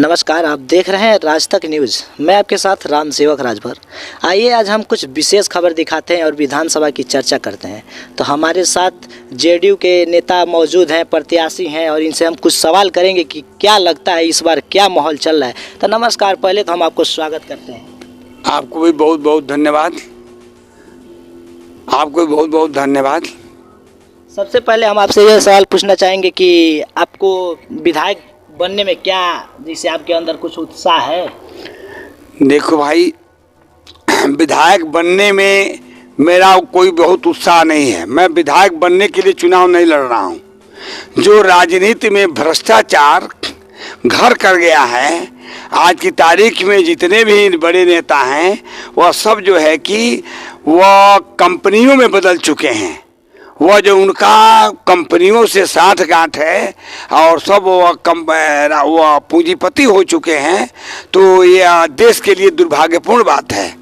नमस्कार, आप देख रहे हैं राज तक न्यूज़। मैं आपके साथ राम सेवक राजभर। आइए आज हम कुछ विशेष खबर दिखाते हैं और विधानसभा की चर्चा करते हैं। तो हमारे साथ जेडीयू के नेता मौजूद हैं, प्रत्याशी हैं, और इनसे हम कुछ सवाल करेंगे कि क्या लगता है इस बार क्या माहौल चल रहा है। तो नमस्कार, पहले तो हम आपको स्वागत करते हैं। आपको भी बहुत बहुत धन्यवाद। आपको भी बहुत बहुत धन्यवाद। सबसे पहले हम आपसे यह सवाल पूछना चाहेंगे कि आपको विधायक बनने में क्या, जिससे आपके अंदर कुछ उत्साह है? देखो भाई, विधायक बनने में मेरा कोई बहुत उत्साह नहीं है। मैं विधायक बनने के लिए चुनाव नहीं लड़ रहा हूँ। जो राजनीति में भ्रष्टाचार घर कर गया है, आज की तारीख में जितने भी बड़े नेता हैं वह सब जो है कि वह कंपनियों में बदल चुके हैं। वह जो उनका कंपनियों से साठगांठ है और सब वह पूंजीपति हो चुके हैं, तो यह देश के लिए दुर्भाग्यपूर्ण बात है।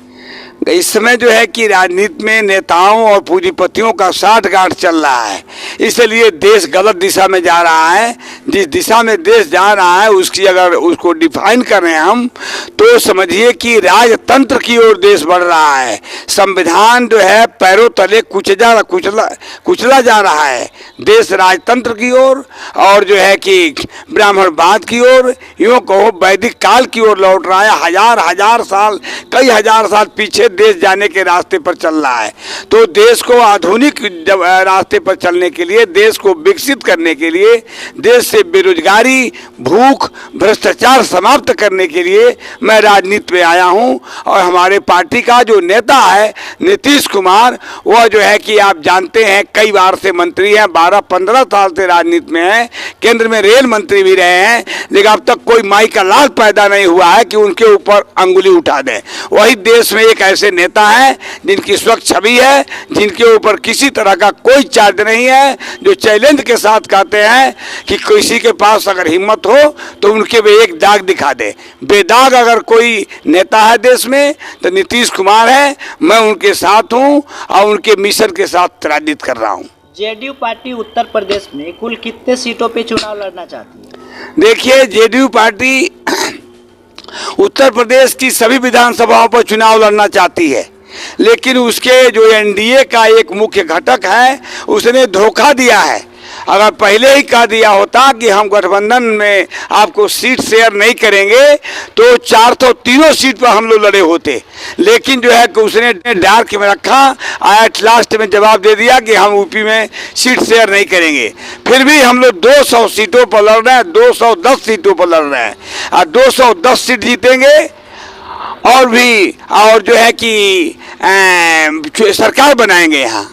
इस समय जो है कि राजनीति में नेताओं और पूंजीपतियों का साठगांठ चल रहा है, इसलिए देश गलत दिशा में जा रहा है। जिस दिशा में देश जा रहा है उसकी अगर उसको डिफाइन करें हम, तो समझिए कि राजतंत्र की ओर देश बढ़ रहा है। संविधान जो है पैरों तले कुचला जा रहा है। देश राजतंत्र की ओर और जो है कि ब्राह्मणवाद की ओर, यूँ कहो वैदिक काल की ओर लौट रहा है। हजार साल, कई हजार साल पीछे देश जाने के रास्ते पर चल रहा है। तो देश को आधुनिक रास्ते पर चलने के लिए, देश को विकसित करने के लिए, देश से बेरोजगारी, भूख, भ्रष्टाचार समाप्त करने के लिए मैं राजनीति में आया हूं। और हमारे पार्टी का जो नेता है नीतीश कुमार, वह जो है कि आप जानते हैं कई बार से मंत्री हैं, 12-15 साल से राजनीति में हैं, केंद्र में रेल मंत्री भी रहे हैं, लेकिन अब तक कोई माई का लाल पैदा नहीं हुआ है कि उनके ऊपर अंगुली उठा दें। वही देश में एक ऐसे नेता हैं जिनकी स्वच्छ छवि है, जिनके ऊपर किसी तरह का कोई चार्ज नहीं है, जो चैलेंज के साथ कहते हैं कि किसी के पास अगर हिम्मत हो तो उनके भी एक दाग दिखा दे। बेदाग अगर कोई नेता है देश में तो नीतीश कुमार है। मैं उनके साथ हूं और उनके मिशन के साथ राजनीति कर रहा हूं। जेडीयू पार्टी उत्तर प्रदेश में कुल कितने सीटों पे चुनाव लड़ना चाहती है? देखिए, जेडीयू पार्टी उत्तर प्रदेश की सभी विधानसभाओं पर चुनाव लड़ना चाहती है, लेकिन उसके जो एनडीए का एक मुख्य घटक है उसने धोखा दिया है। अगर पहले ही कह दिया होता कि हम गठबंधन में आपको सीट शेयर नहीं करेंगे तो 403 सीट पर हम लोग लड़े होते, लेकिन जो है कि उसने डार्क में रखा, एट लास्ट में जवाब दे दिया कि हम यूपी में सीट शेयर नहीं करेंगे। फिर भी हम लोग 200 सीटों पर लड़ रहे हैं, 210 सीटों पर लड़ रहे हैं और 210 सीट जीतेंगे और जो है कि सरकार बनाएंगे। यहाँ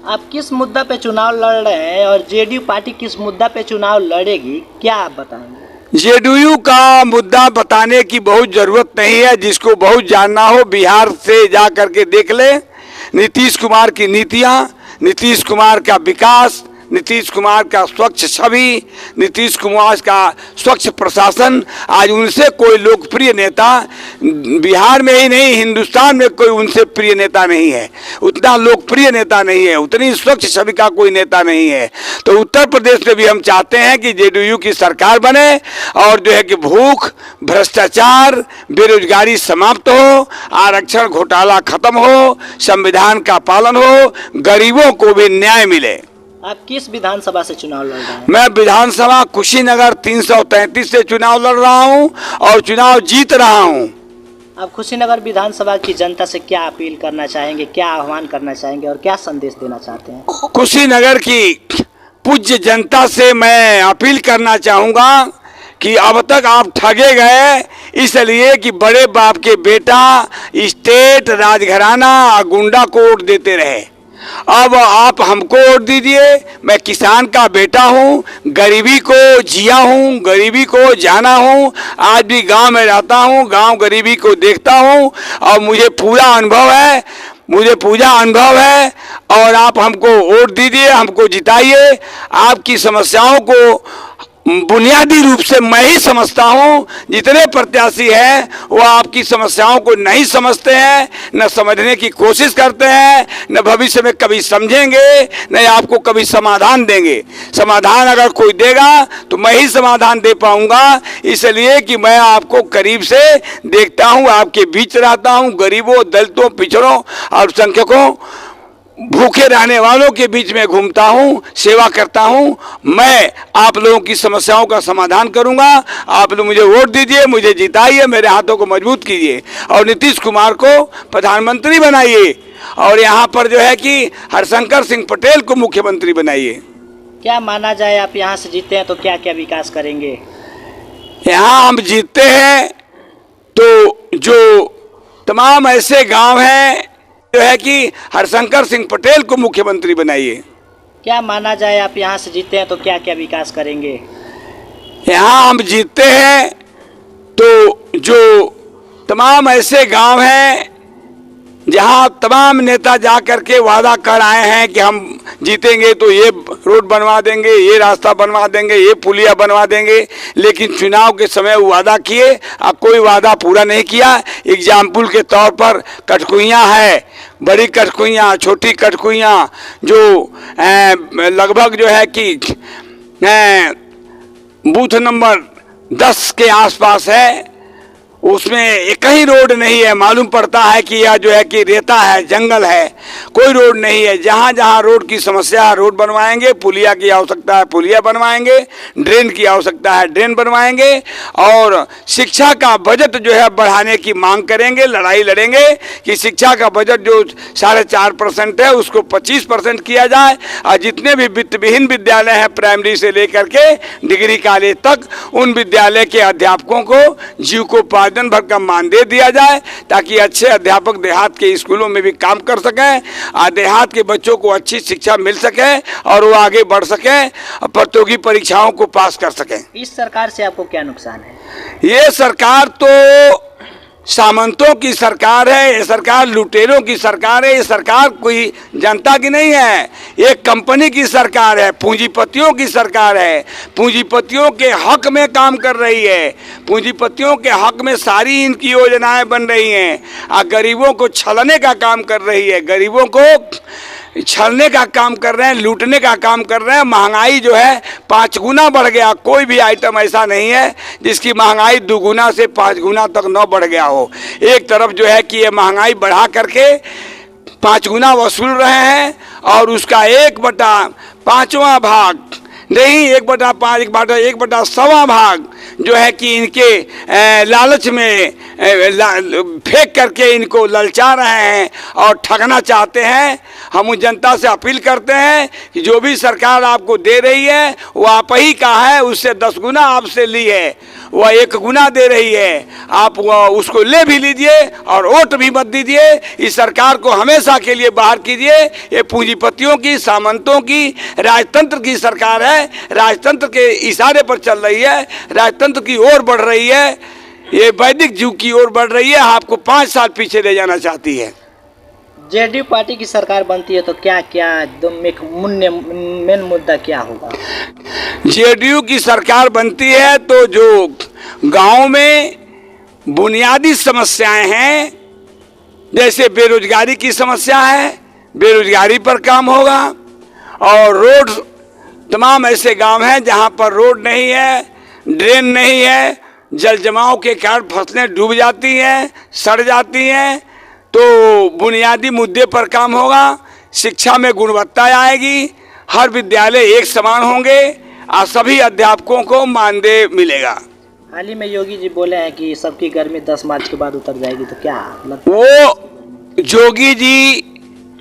आप किस मुद्दा पे चुनाव लड़ रहे हैं और जेडीयू पार्टी किस मुद्दा पे चुनाव लड़ेगी, क्या आप बताएंगे? जेडीयू का मुद्दा बताने की बहुत ज़रूरत नहीं है। जिसको बहुत जानना हो बिहार से जा करके देख ले। नीतीश कुमार की नीतियाँ, नीतीश कुमार का विकास, नीतीश कुमार का स्वच्छ छवि, नीतीश कुमार का स्वच्छ प्रशासन, आज उनसे कोई लोकप्रिय नेता बिहार में ही नहीं हिंदुस्तान में कोई उनसे प्रिय नेता नहीं है। उतना लोकप्रिय नेता नहीं है, उतनी स्वच्छ छवि का कोई नेता नहीं है। तो उत्तर प्रदेश में भी हम चाहते हैं कि जेडीयू की सरकार बने और जो है कि भूख, भ्रष्टाचार, बेरोजगारी समाप्त हो, आरक्षण घोटाला खत्म हो, संविधान का पालन हो, गरीबों को भी न्याय मिले। आप किस विधानसभा से चुनाव लड़ रहे हैं? मैं विधानसभा कुशीनगर 333 से चुनाव लड़ रहा हूं और चुनाव जीत रहा हूं। आप कुशीनगर विधानसभा की जनता से क्या अपील करना चाहेंगे, क्या आह्वान करना चाहेंगे और क्या संदेश देना चाहते हैं? कुशीनगर की पूज्य जनता से मैं अपील करना चाहूँगा कि अब तक आप ठगे गए, इसलिए कि बड़े बाप के बेटा स्टेट राजघराना गुंडा को वोट देते रहे। अब आप हमको वोट दीजिए। मैं किसान का बेटा हूँ, गरीबी को जिया हूँ, गरीबी को जाना हूँ, आज भी गांव में रहता हूँ, गांव गरीबी को देखता हूँ और मुझे पूरा अनुभव है। और आप हमको वोट दीजिए, हमको जिताइए। आपकी समस्याओं को बुनियादी रूप से मैं ही समझता हूं। जितने प्रत्याशी हैं वो आपकी समस्याओं को नहीं समझते हैं, न समझने की कोशिश करते हैं, न भविष्य में कभी समझेंगे, न आपको कभी समाधान देंगे। समाधान अगर कोई देगा तो मैं ही समाधान दे पाऊंगा, इसलिए कि मैं आपको करीब से देखता हूं, आपके बीच रहता हूं, गरीबों, दलितों, पिछड़ों, अल्पसंख्यकों, भूखे रहने वालों के बीच में घूमता हूं, सेवा करता हूं। मैं आप लोगों की समस्याओं का समाधान करूंगा। आप लोग मुझे वोट दीजिए, मुझे जिताइए, मेरे हाथों को मजबूत कीजिए और नीतीश कुमार को प्रधानमंत्री बनाइए और यहाँ पर जो है कि हरशंकर सिंह पटेल को मुख्यमंत्री बनाइए। क्या माना जाए, आप यहाँ से जीते हैं तो क्या क्या विकास करेंगे? यहाँ हम जीतते हैं तो जो तमाम ऐसे गांव हैं जो है कि हरशंकर सिंह पटेल को मुख्यमंत्री बनाइए। क्या माना जाए, आप यहाँ से जीते हैं तो क्या क्या विकास करेंगे? यहाँ हम जीतते हैं तो जो तमाम ऐसे गांव हैं जहां तमाम नेता जा करके वादा कर आए हैं कि हम जीतेंगे तो ये रोड बनवा देंगे, ये रास्ता बनवा देंगे, ये पुलिया बनवा देंगे, लेकिन चुनाव के समय वो वादा किए, अब कोई वादा पूरा नहीं किया। एग्जाम्पल के तौर पर कटकुइयाँ है, बड़ी कटकुइयाँ, छोटी कटकुइयाँ, जो लगभग जो है कि बूथ नंबर 10 के आसपास है, उसमें एक ही रोड नहीं है। मालूम पड़ता है कि यह जो है कि रेता है, जंगल है, कोई रोड नहीं है। जहाँ जहाँ रोड की समस्या है रोड बनवाएंगे, पुलिया की आवश्यकता है पुलिया बनवाएंगे, ड्रेन की आवश्यकता है ड्रेन बनवाएंगे और शिक्षा का बजट जो है बढ़ाने की मांग करेंगे, लड़ाई लड़ेंगे कि शिक्षा का बजट जो 4.5% है उसको 25% किया जाए और जितने भी वित्तविहीन विद्यालय हैं प्राइमरी से लेकर के डिग्री कॉलेज तक, उन विद्यालय के अध्यापकों को जीविकोपार्जन भर का मानदेय दिया जाए ताकि अच्छे अध्यापक देहात के स्कूलों में भी काम कर सकें और देहात के बच्चों को अच्छी शिक्षा मिल सके और वो आगे बढ़ सकें और प्रतियोगी परीक्षाओं को पास कर सकें। इस सरकार से आपको क्या नुकसान है? ये सरकार तो सामंतों की सरकार है, ये सरकार लुटेरों की सरकार है, ये सरकार कोई जनता की नहीं है, ये कंपनी की सरकार है, पूंजीपतियों की सरकार है, पूंजीपतियों के हक में काम कर रही है, पूंजीपतियों के हक में सारी इनकी योजनाएं बन रही हैं और गरीबों को छलने का काम कर रही है, गरीबों को छलने का काम कर रहे हैं, लूटने का काम कर रहे हैं। महंगाई जो है 5 गुना बढ़ गया, कोई भी आइटम ऐसा नहीं है जिसकी महंगाई 2 गुना से 5 गुना तक न बढ़ गया हो। एक तरफ जो है कि ये महंगाई बढ़ा करके 5 गुना वसूल रहे हैं और उसका 1/5वां भाग नहीं, 1/5, 1/1.25 भाग जो है कि इनके लालच में फेंक करके इनको ललचा रहे हैं और ठगना चाहते हैं। हम उस जनता से अपील करते हैं कि जो भी सरकार आपको दे रही है वो आप ही का है, उससे 10 गुना आपसे ली है, वह 1 गुना दे रही है, आप उसको ले भी लीजिए और वोट भी मत दीजिए। इस सरकार को हमेशा के लिए बाहर कीजिए। ये पूंजीपतियों की, सामंतों की, राजतंत्र की सरकार है, राजतंत्र के इशारे पर चल रही है, राजतंत्र की ओर बढ़ रही है, ये वैदिक युग की ओर बढ़ रही है, आपको 5 साल पीछे ले जाना चाहती है। जेडीयू पार्टी की सरकार बनती है तो क्या क्या मेन मुद्दा क्या होगा? जेडीयू की सरकार बनती है तो जो गांव में बुनियादी समस्याएं हैं, जैसे बेरोजगारी की समस्या है, बेरोजगारी पर काम होगा और रोड, तमाम ऐसे गांव हैं जहां पर रोड नहीं है, ड्रेन नहीं है, जल जमाव के कारण फसलें डूब जाती हैं, सड़ जाती हैं, तो बुनियादी मुद्दे पर काम होगा। शिक्षा में गुणवत्ता आएगी, हर विद्यालय एक समान होंगे और सभी अध्यापकों को मानदेय मिलेगा। हाल ही में योगी जी बोले हैं कि सबकी गर्मी 10 मार्च के बाद उतर जाएगी, तो क्या लगता है? वो जोगी जी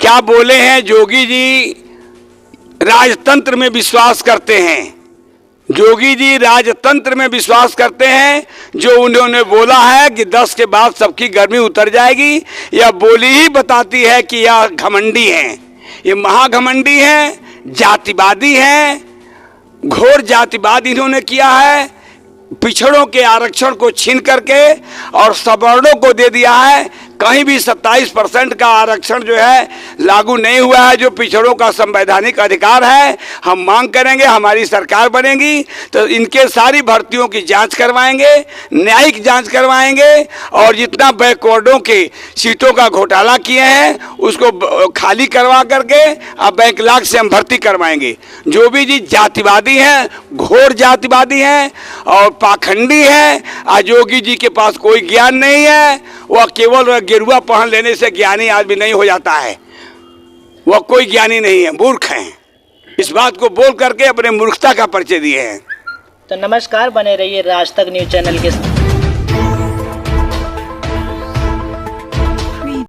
क्या बोले हैं? जोगी जी राजतंत्र में विश्वास करते हैं, जोगी जी राजतंत्र में विश्वास करते हैं। जो उन्होंने बोला है कि 10 के बाद सबकी गर्मी उतर जाएगी, यह बोली ही बताती है कि यह घमंडी हैं, ये महाघमंडी हैं, जातिवादी हैं, घोर जातिवाद इन्होंने किया है। पिछड़ों के आरक्षण को छीन करके और सवर्णों को दे दिया है। कहीं भी 27% का आरक्षण जो है लागू नहीं हुआ है, जो पिछड़ों का संवैधानिक अधिकार है। हम मांग करेंगे, हमारी सरकार बनेगी तो इनके सारी भर्तियों की जांच करवाएंगे, न्यायिक जांच करवाएंगे, और जितना बैकवर्डों के सीटों का घोटाला किए हैं उसको खाली करवा करके अब बैकलॉग से हम भर्ती करवाएंगे। जो भी जी जातिवादी हैं, घोर जातिवादी हैं और पाखंडी हैं, योगी जी के पास कोई ज्ञान नहीं है, वह केवल गेरुआ पहन लेने से ज्ञानी आदमी नहीं हो जाता है, वह कोई ज्ञानी नहीं है, मूर्ख हैं। इस बात को बोल करके अपने मूर्खता का परिचय दिए हैं। तो नमस्कार, बने रहिए राज तक न्यूज़ चैनल के